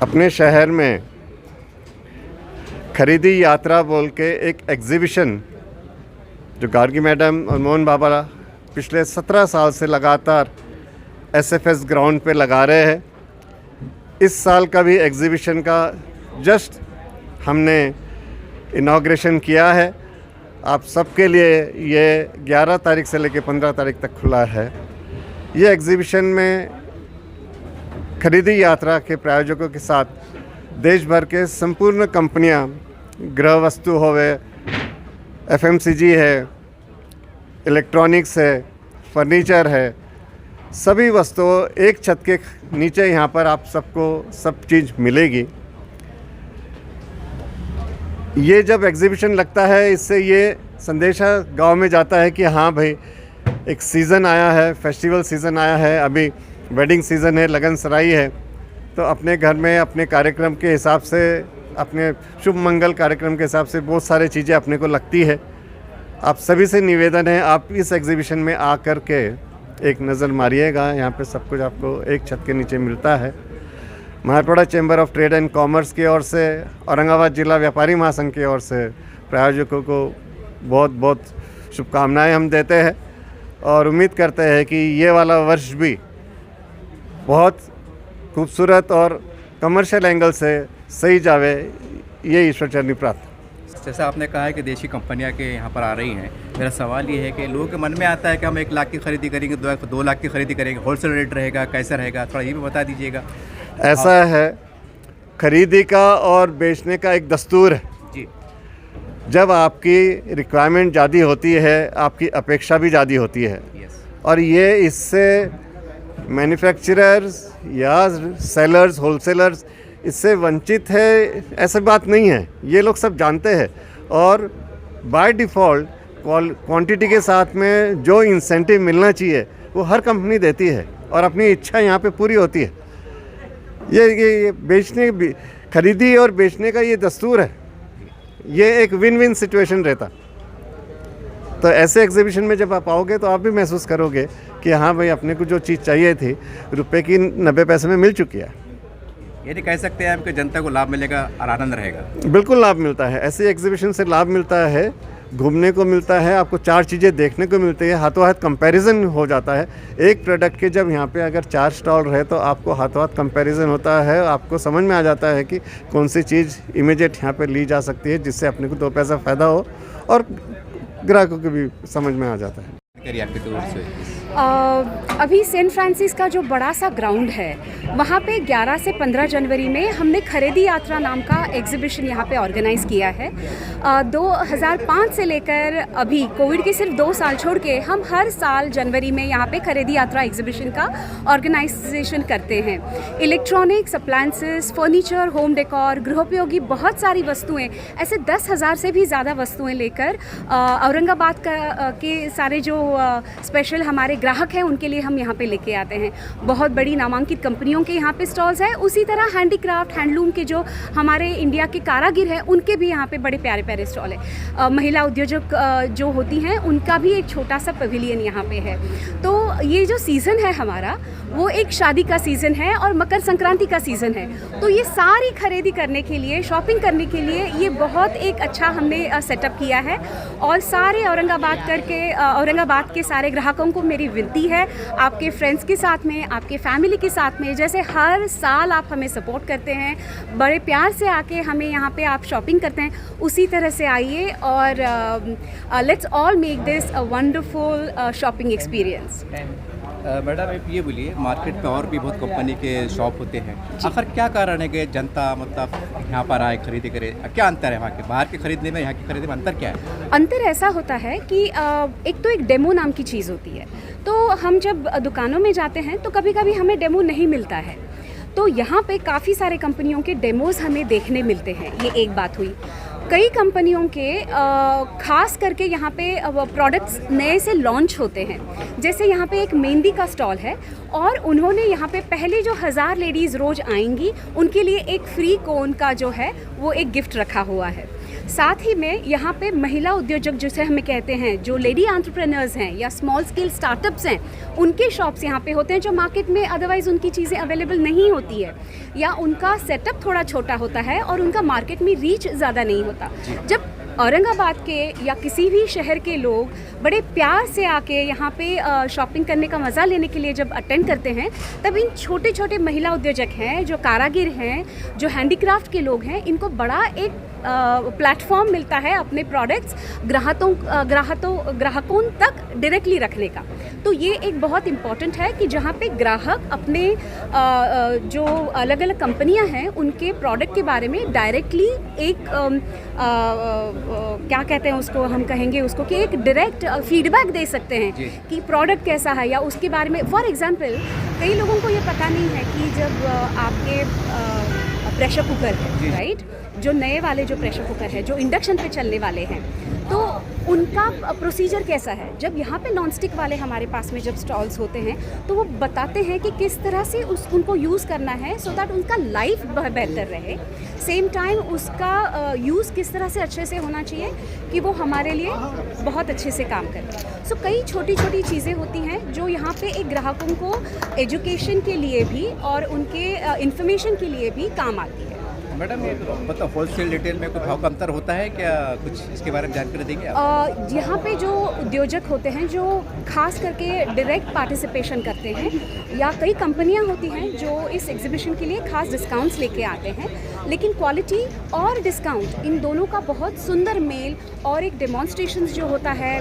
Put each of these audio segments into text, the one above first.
अपने शहर में खरीदी यात्रा बोल के एक एग्ज़िबिशन जो गार्गी मैडम और मोहन बाबा पिछले 17 साल से लगातार एसएफएस ग्राउंड पे लगा रहे हैं। इस साल का भी एग्ज़िबिशन का जस्ट हमने इनॉग्रेशन किया है। आप सबके लिए ये 11 तारीख से लेकर 15 तारीख तक खुला है। ये एग्ज़िबिशन में खरीदी यात्रा के प्रायोजकों के साथ देश भर के संपूर्ण कंपनियां, गृह वस्तु होवे, एफएमसीजी है, इलेक्ट्रॉनिक्स है, फर्नीचर है, सभी वस्तुओं एक छत के नीचे यहाँ पर आप सबको सब चीज़ मिलेगी। ये जब एग्ज़िबिशन लगता है, इससे ये संदेशा गांव में जाता है कि हाँ भाई, एक सीज़न आया है, फेस्टिवल सीज़न आया है, अभी वेडिंग सीज़न है, लगन सराई है, तो अपने घर में अपने कार्यक्रम के हिसाब से, अपने शुभ मंगल कार्यक्रम के हिसाब से बहुत सारी चीज़ें अपने को लगती है। आप सभी से निवेदन है, आप इस एग्ज़िबिशन में आ कर के एक नज़र मारिएगा। यहाँ पे सब कुछ आपको एक छत के नीचे मिलता है। Marathwada chamber of trade and commerce की ओर से, औरंगाबाद जिला व्यापारी महासंघ की ओर से प्रायोजकों को बहुत बहुत शुभकामनाएं हम देते हैं और उम्मीद करते हैं कि ये वाला वर्ष भी बहुत खूबसूरत और कमर्शियल एंगल से सही जावे, ये ईश्वर चरणी प्रार्थना। जैसा आपने कहा है कि देशी कंपनियां के यहाँ पर आ रही हैं, मेरा सवाल ये है कि लोगों के मन में आता है कि हम 1 लाख की खरीदी करेंगे, 2 लाख की खरीदी करेंगे, होलसेल रेट रहेगा, कैसा रहेगा, थोड़ा ये भी बता दीजिएगा। ऐसा है, खरीदी का और बेचने का एक दस्तूर है जी। जब आपकी रिक्वायरमेंट ज़्यादा होती है, आपकी अपेक्षा भी ज़्यादा होती है, और ये इससे मैन्युफैक्चरर्स या सेलर्स, होलसेलर्स इससे वंचित है, ऐसी बात नहीं है। ये लोग सब जानते हैं और बाय डिफ़ॉल्ट क्वांटिटी के साथ में जो इंसेंटिव मिलना चाहिए वो हर कंपनी देती है और अपनी इच्छा यहाँ पे पूरी होती है। ये बेचने, खरीदी और बेचने का ये दस्तूर है। ये एक विन विन सिचुएशन रहता। तो ऐसे एग्जीबिशन में जब आप आओगे तो आप भी महसूस करोगे कि हाँ भाई, अपने को जो चीज़ चाहिए थी रुपए की 90 पैसे में मिल चुकी है। ये नहीं कह सकते हैं कि जनता को लाभ मिलेगा और आनंद रहेगा। बिल्कुल लाभ मिलता है, ऐसे एग्जीबिशन से लाभ मिलता है, घूमने को मिलता है, आपको 4 चीज़ें देखने को मिलती है, हाथों हाथ कंपैरिजन हो जाता है। एक प्रोडक्ट के जब यहाँ पे अगर 4 स्टॉल रहे तो आपको हाथों हाथ कंपैरिजन होता है, आपको समझ में आ जाता है कि कौन सी चीज़ इमीडिएट यहाँ पे ली जा सकती है जिससे अपने को 2 पैसा फ़ायदा हो और ग्राहकों को भी समझ में आ जाता है। अभी सेंट फ्रांसिस का जो बड़ा सा ग्राउंड है, वहाँ पे 11 से 15 जनवरी में हमने खरीदी यात्रा नाम का एग्जीबिशन यहाँ पे ऑर्गेनाइज़ किया है। 2005 से लेकर अभी कोविड के सिर्फ 2 साल छोड़ के हम हर साल जनवरी में यहाँ पे खरीदी यात्रा एग्जीबिशन का ऑर्गेनाइजेशन करते हैं। Electronics, appliances, furniture, home decor, गृहोपयोगी बहुत सारी वस्तुएँ, ऐसे 10,000 से भी ज़्यादा वस्तुएँ लेकर औरंगाबाद के सारे जो स्पेशल हमारे ग्राहक हैं उनके लिए हम यहाँ पे लेके आते हैं। बहुत बड़ी नामांकित कंपनियों के यहाँ पे स्टॉल्स हैं, उसी तरह हैंडीक्राफ्ट, हैंडलूम के जो हमारे इंडिया के कारागिर हैं उनके भी यहाँ पे बड़े प्यारे प्यारे स्टॉल है। महिला उद्योजक जो होती हैं उनका भी एक छोटा सा पवेलियन यहाँ पे है। तो ये जो सीज़न है हमारा, वो एक शादी का सीज़न है और मकर संक्रांति का सीज़न है। तो ये सारी खरीदी करने के लिए, शॉपिंग करने के लिए ये बहुत एक अच्छा हमने सेटअप किया है। और सारे औरंगाबाद के सारे ग्राहकों को मेरी विनती है, आपके फ्रेंड्स के साथ में, आपके फैमिली के साथ में, जैसे हर साल आप हमें सपोर्ट करते हैं, बड़े प्यार से आके हमें यहाँ पे आप शॉपिंग करते हैं, उसी तरह से आइए और let's all make this a wonderful shopping experience. Madam आप ये बोलिए, मार्केट में और भी बहुत कंपनी के शॉप होते हैं, आखिर क्या कारण है कि जनता मतलब यहाँ पर आए, खरीदी करे? क्या अंतर है वहाँ के, बाहर के खरीदने में यहाँ की खरीदने में अंतर क्या है? अंतर ऐसा होता है कि एक तो एक डेमो नाम की चीज़ होती है। तो हम जब दुकानों में जाते हैं तो कभी कभी हमें डेमो नहीं मिलता है, तो यहाँ पे काफ़ी सारे कंपनियों के डेमोज़ हमें देखने मिलते हैं। ये एक बात हुई। कई कंपनियों के खास करके यहाँ पे प्रोडक्ट्स नए से लॉन्च होते हैं। जैसे यहाँ पे एक मेहंदी का स्टॉल है और उन्होंने यहाँ पे पहले जो 1000 लेडीज़ रोज़ आएंगी उनके लिए एक फ्री कोन का जो है वो एक गिफ्ट रखा हुआ है। साथ ही में यहाँ पे महिला उद्योजक जिसे हमें कहते हैं, जो लेडी एंटरप्रेन्योर्स हैं या स्मॉल स्केल स्टार्टअप्स हैं, उनके शॉप्स यहाँ पे होते हैं जो मार्केट में अदरवाइज़ उनकी चीज़ें अवेलेबल नहीं होती है, या उनका सेटअप थोड़ा छोटा होता है और उनका मार्केट में रीच ज़्यादा नहीं होता। जब औरंगाबाद के या किसी भी शहर के लोग बड़े प्यार से आके यहाँ पे शॉपिंग करने का मज़ा लेने के लिए जब अटेंड करते हैं, तब इन छोटे छोटे महिला उद्योजक हैं, जो कारागिर हैं, जो हैंडीक्राफ्ट के लोग हैं, इनको बड़ा एक प्लेटफॉर्म मिलता है अपने प्रोडक्ट्स ग्राहकों तक डायरेक्टली रखने का। तो ये एक बहुत इम्पॉर्टेंट है कि जहाँ पे ग्राहक अपने जो अलग अलग कंपनियां हैं उनके प्रोडक्ट के बारे में डायरेक्टली एक क्या कहते हैं उसको, हम कहेंगे उसको कि एक डायरेक्ट फीडबैक दे सकते हैं कि प्रोडक्ट कैसा है या उसके बारे में। फॉर एग्जांपल, कई लोगों को ये पता नहीं है कि जब आपके प्रेशर कुकर है, राइट, जो नए वाले जो प्रेशर कुकर है, जो इंडक्शन पे चलने वाले हैं, तो उनका प्रोसीजर कैसा है। जब यहाँ पे नॉन स्टिक वाले हमारे पास में जब स्टॉल्स होते हैं तो वो बताते हैं कि किस तरह से उनको यूज़ करना है सो दैट उनका लाइफ बेहतर रहे, सेम टाइम उसका यूज़ किस तरह से अच्छे से होना चाहिए कि वो हमारे लिए बहुत अच्छे से काम करे। सो कई छोटी छोटी चीज़ें होती हैं जो यहाँ पे एक ग्राहकों को एजुकेशन के लिए भी और उनके इंफॉर्मेशन के लिए भी काम आती है। मैडम, ये मतलब होलसेल रिटेल में कोई भाव का अंतर होता है क्या? कुछ इसके बारे में जानकारी देंगे आप? यहाँ पे जो उद्योजक होते हैं जो खास करके डायरेक्ट पार्टिसिपेशन करते हैं, या कई कंपनियाँ होती हैं जो इस एग्जीबिशन के लिए खास डिस्काउंट्स लेके आते हैं, लेकिन क्वालिटी और डिस्काउंट इन दोनों का बहुत सुंदर मेल और एक डेमोन्स्ट्रेशन जो होता है,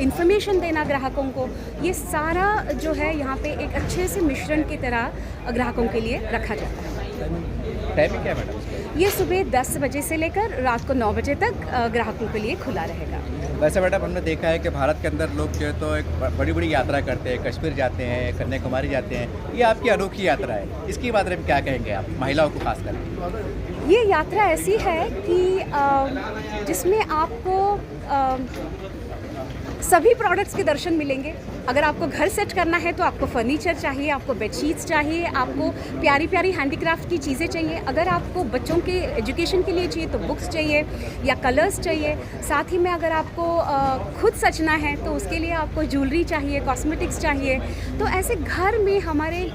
इंफॉर्मेशन देना ग्राहकों को, ये सारा जो है यहाँ पे एक अच्छे से मिश्रण की तरह ग्राहकों के लिए रखा जाता है। टाइमिंग क्या है मैडम? ये सुबह 10 बजे से लेकर रात को 9 बजे तक ग्राहकों के लिए खुला रहेगा। वैसे मैडम, हमने देखा है कि भारत के अंदर लोग जो है तो एक बड़ी बड़ी यात्रा करते हैं, कश्मीर जाते हैं, कन्याकुमारी जाते हैं। ये आपकी अनोखी यात्रा है, इसके बारे में क्या कहेंगे आप, महिलाओं को खास करके? ये यात्रा ऐसी है कि जिसमें आपको सभी प्रोडक्ट्स के दर्शन मिलेंगे। अगर आपको घर सेट करना है तो आपको फर्नीचर चाहिए, आपको बेडशीट्स चाहिए, आपको प्यारी प्यारी हैंडीक्राफ्ट की चीज़ें चाहिए। अगर आपको बच्चों के एजुकेशन के लिए चाहिए तो बुक्स चाहिए या कलर्स चाहिए। साथ ही में अगर आपको खुद सजना है तो उसके लिए आपको ज्वेलरी चाहिए, कॉस्मेटिक्स चाहिए। तो ऐसे घर में हमारे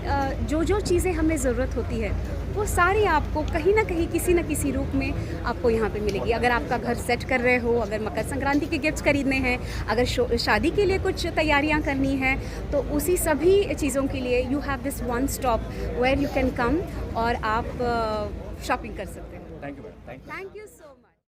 जो चीज़ें हमें ज़रूरत होती है वो सारी आपको कहीं ना कहीं किसी न किसी रूप में आपको यहाँ पे मिलेगी। अगर आपका घर सेट कर रहे हो, अगर मकर संक्रांति के गिफ्ट्स खरीदने हैं, अगर शादी के लिए कुछ तैयारियाँ करनी हैं, तो उसी सभी चीज़ों के लिए you have this one stop where you can come और आप शॉपिंग कर सकते हैं। Thank you madam. Thank you.